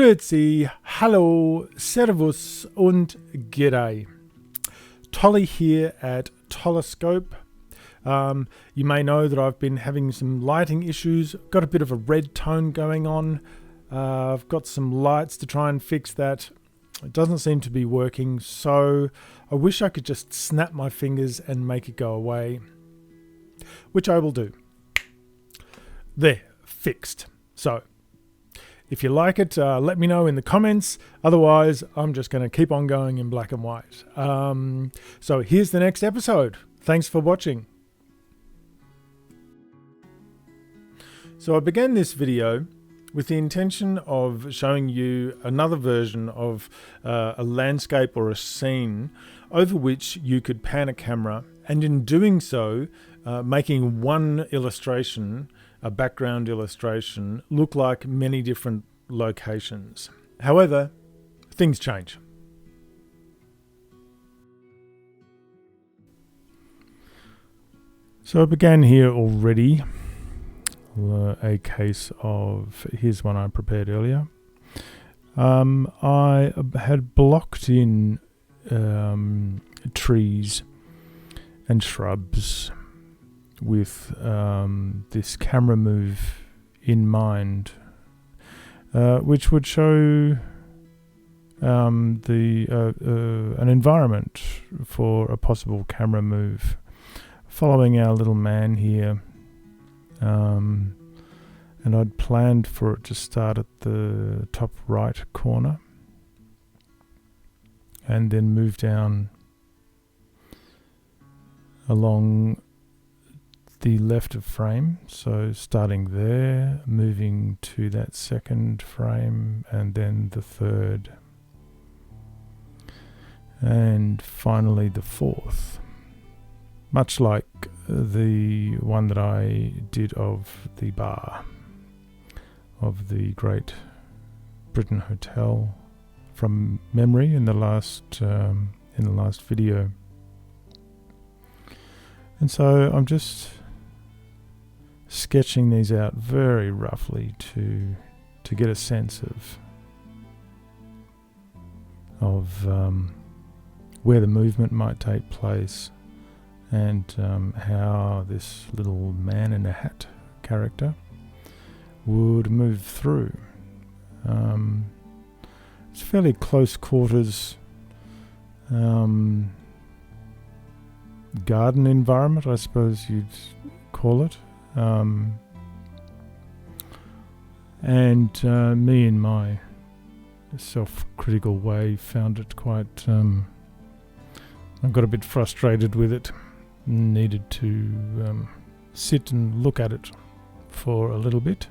Grüezi, Hallo, Servus und G'day. Tolley here at Tollescope. You may know that I've been having some lighting issues. Got a bit of a red tone going on. I've got some lights to try and fix that. It doesn't seem to be working, so I wish I could just snap my fingers and make it go away, which I will do. There, fixed. So, if you like it, let me know in the comments. Otherwise, I'm just going to keep on going in black and white. So here's the next episode. Thanks for watching. So I began this video with the intention of showing you another version of a landscape or a scene over which you could pan a camera, and in doing so, making one illustration, a background illustration, look like many different locations. However, things change. So I began here already. A case of, here's one I prepared earlier. I had blocked in trees and shrubs with this camera move in mind, which would show an environment for a possible camera move, following our little man here. And I'd planned for it to start at the top right corner and then move down along the left of frame. So starting there, moving to that second frame and then the third, and finally the fourth. Much like the one that I did of the bar of the Great Britain Hotel from memory in the last video. And so I'm just sketching these out very roughly to get a sense of where the movement might take place, and how this little man in a hat character would move through. It's fairly close quarters garden environment, I suppose you'd call it. And me in my self-critical way found it quite... I got a bit frustrated with it. Needed to sit and look at it for a little bit.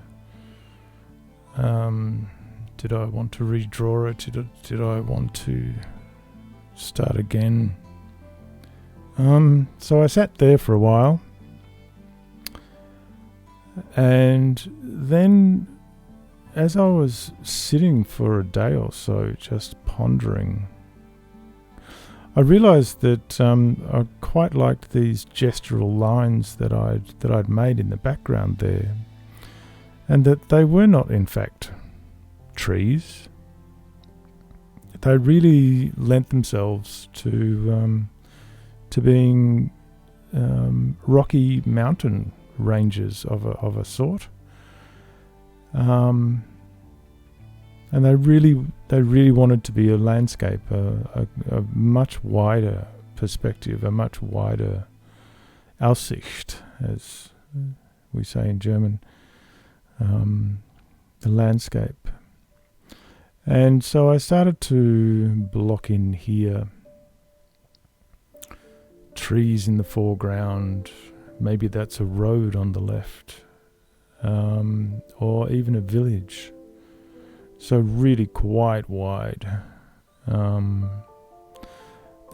Did I want to redraw it? Did I want to start again? So I sat there for a while, and then as I was sitting for a day or so just pondering, I realised that I quite liked these gestural lines that I'd made in the background there, and that they were not in fact trees. They really lent themselves to being rocky mountain ranges of a sort, and they really wanted to be a landscape, a much wider perspective, a much wider Aussicht, as we say in German, the landscape. And so I started to block in here trees in the foreground. Maybe that's a road on the left, or even a village. So really quite wide. Then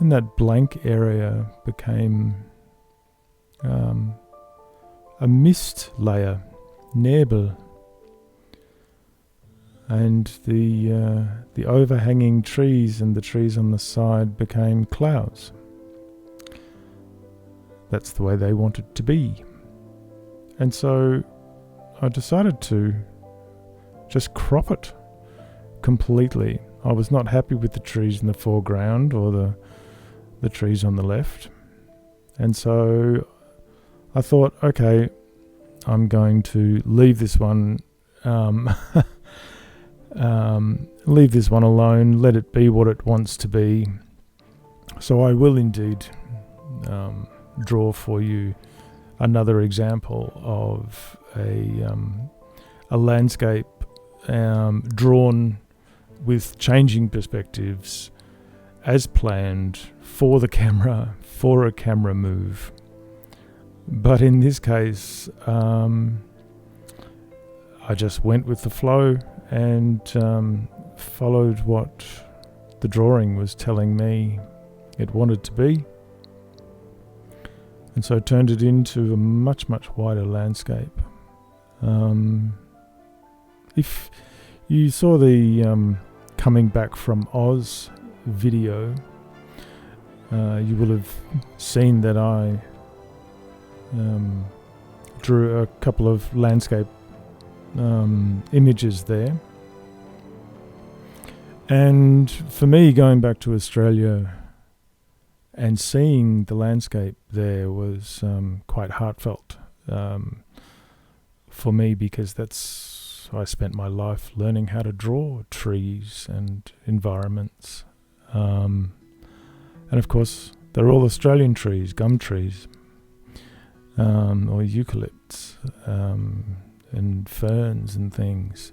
that blank area became a mist layer, Nebel, and the overhanging trees and the trees on the side became clouds. That's the way they wanted to be. And so I decided to just crop it completely. I was not happy with the trees in the foreground or the trees on the left. And so I thought, okay, I'm going to leave this one leave this one alone, let it be what it wants to be. So I will indeed draw for you another example of a landscape drawn with changing perspectives as planned for the camera, for a camera move. But in this case, I just went with the flow and followed what the drawing was telling me it wanted to be. And so turned it into a much, much wider landscape. If you saw the Coming Back from Oz video, you will have seen that I drew a couple of landscape images there. And for me, going back to Australia and seeing the landscape there was quite heartfelt for me, because I spent my life learning how to draw trees and environments. And of course, they're all Australian trees, gum trees, or eucalypts, and ferns and things.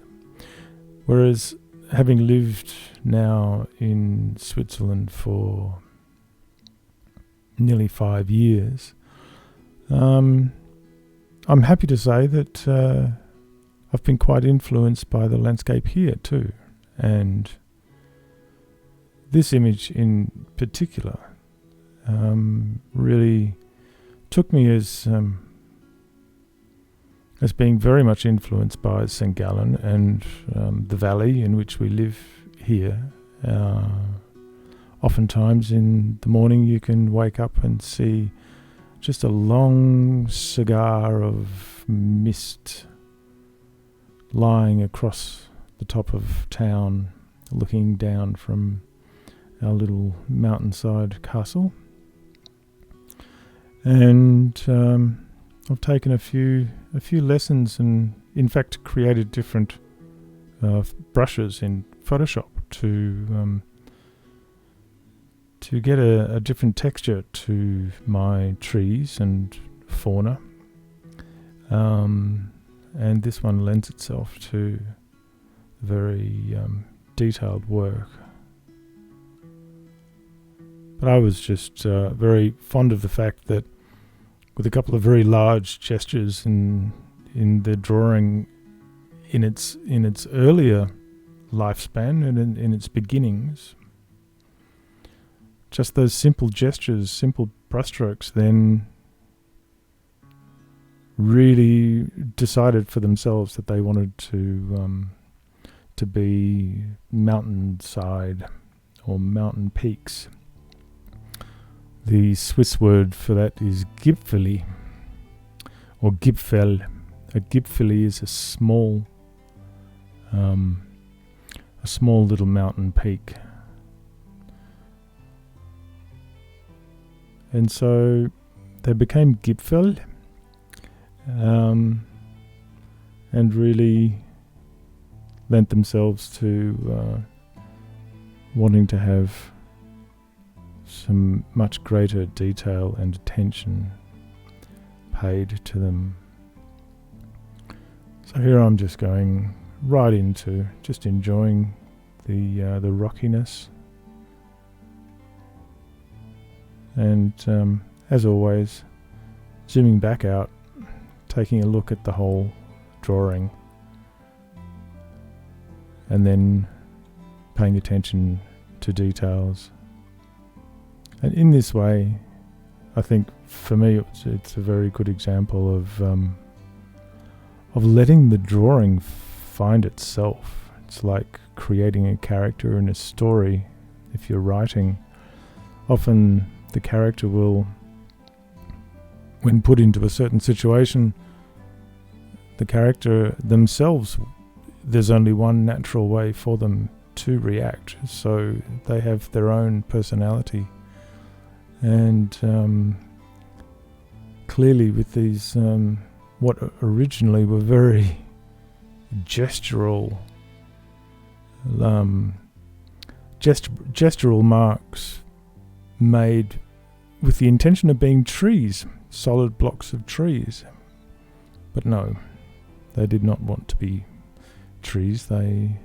Whereas having lived now in Switzerland for nearly 5 years, I'm happy to say that I've been quite influenced by the landscape here too. And this image in particular really took me as being very much influenced by St. Gallen and the valley in which we live here. Oftentimes in the morning you can wake up and see just a long cigar of mist lying across the top of town, looking down from our little mountainside castle. And I've taken a few lessons and in fact created different brushes in Photoshop to get a different texture to my trees and fauna. And this one lends itself to very detailed work. But I was just very fond of the fact that with a couple of very large gestures in the drawing in its earlier lifespan and in its beginnings, just those simple gestures, simple brushstrokes then really decided for themselves that they wanted to be mountainside or mountain peaks. The Swiss word for that is Gipfel or Gipfel. A Gipfel is a small little mountain peak. And so they became Gipfel, and really lent themselves to wanting to have some much greater detail and attention paid to them. So here I'm just going right into just enjoying the rockiness, and as always, zooming back out, taking a look at the whole drawing, and then paying attention to details. And in this way, I think for me it's a very good example of letting the drawing find itself. It's like creating a character in a story. If you're writing, often the character will, when put into a certain situation, the character themselves, there's only one natural way for them to react. So they have their own personality. And clearly with these, what originally were very gestural marks made with the intention of being trees, solid blocks of trees. But no, they did not want to be trees, they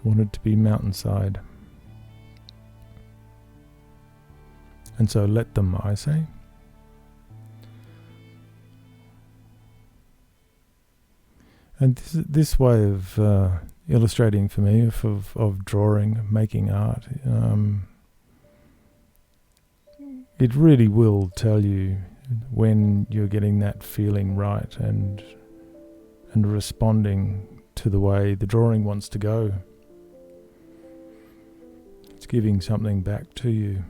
wanted to be mountainside. And so let them, I say. And this way of illustrating for me, of drawing, making art, it really will tell you when you're getting that feeling right and responding to the way the drawing wants to go. It's giving something back to you.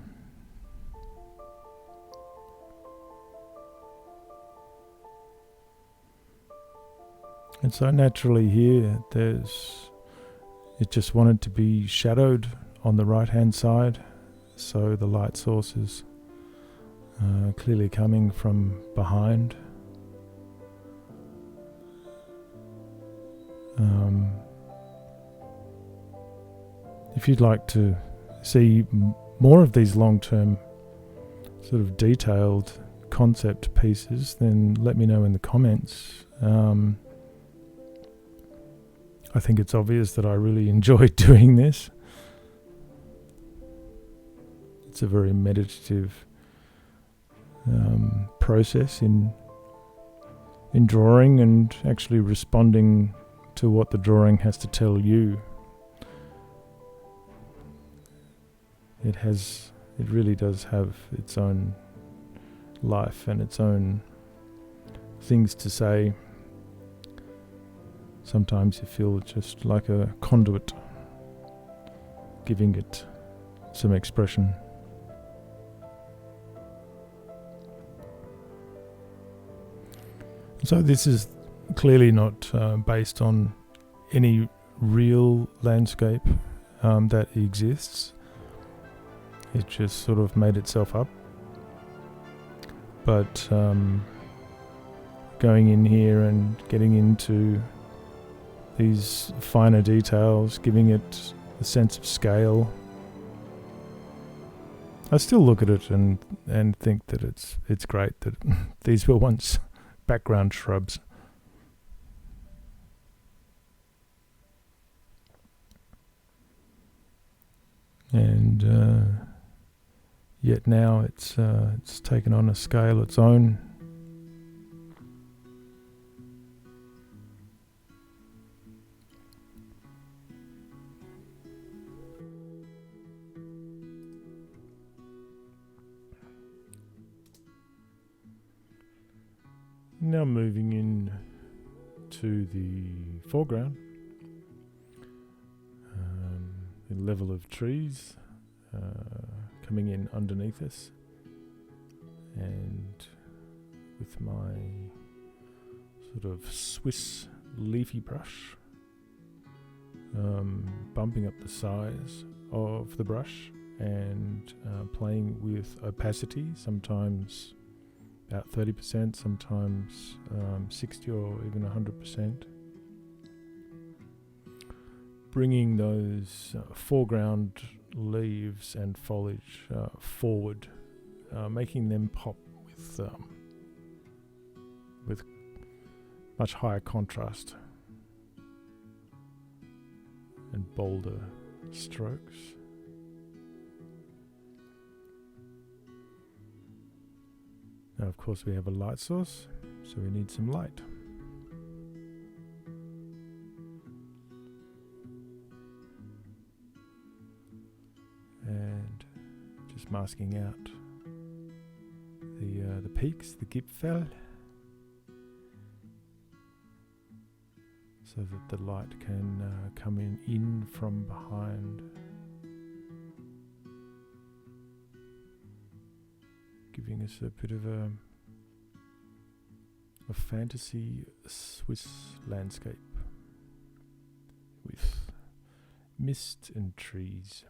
And so naturally here, it just wanted to be shadowed on the right hand side, so the light source is clearly coming from behind. If you'd like to see more of these long-term sort of detailed concept pieces, then let me know in the comments. I think it's obvious that I really enjoy doing this. It's a very meditative process in drawing and actually responding to what the drawing has to tell you. It really does have its own life and its own things to say. Sometimes you feel just like a conduit, giving it some expression. So this is clearly not based on any real landscape that exists. It just sort of made itself up. But going in here and getting into these finer details, giving it a sense of scale. I still look at it and think that it's great that these were once background shrubs. And yet now it's taken on a scale its own. Now moving in to the foreground, the level of trees coming in underneath us, and with my sort of Swiss leafy brush, bumping up the size of the brush and playing with opacity, sometimes about 30%, sometimes 60 or even 100%. Bringing those foreground leaves and foliage forward, making them pop with much higher contrast and bolder strokes. Now, of course, we have a light source, so we need some light. And just masking out the peaks, the Gipfel, so that the light can come in from behind. Giving us a bit of a fantasy Swiss landscape Mist and trees.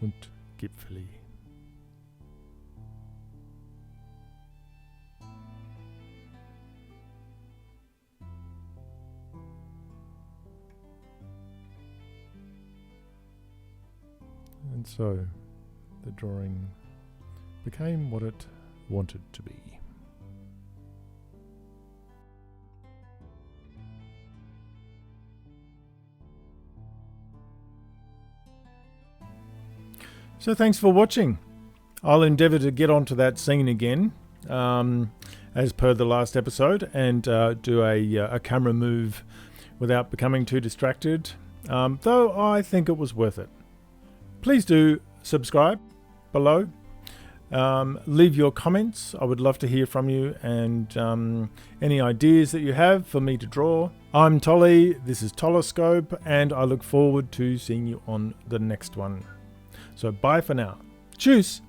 Und Gipfel. And so the drawing became what it wanted to be. So thanks for watching. I'll endeavour to get onto that scene again, as per the last episode, and do a camera move without becoming too distracted, though I think it was worth it. Please do subscribe below. Leave your comments. I would love to hear from you, and any ideas that you have for me to draw. I'm Tolley, this is Tollescope, and I look forward to seeing you on the next one. So bye for now. Tschüss!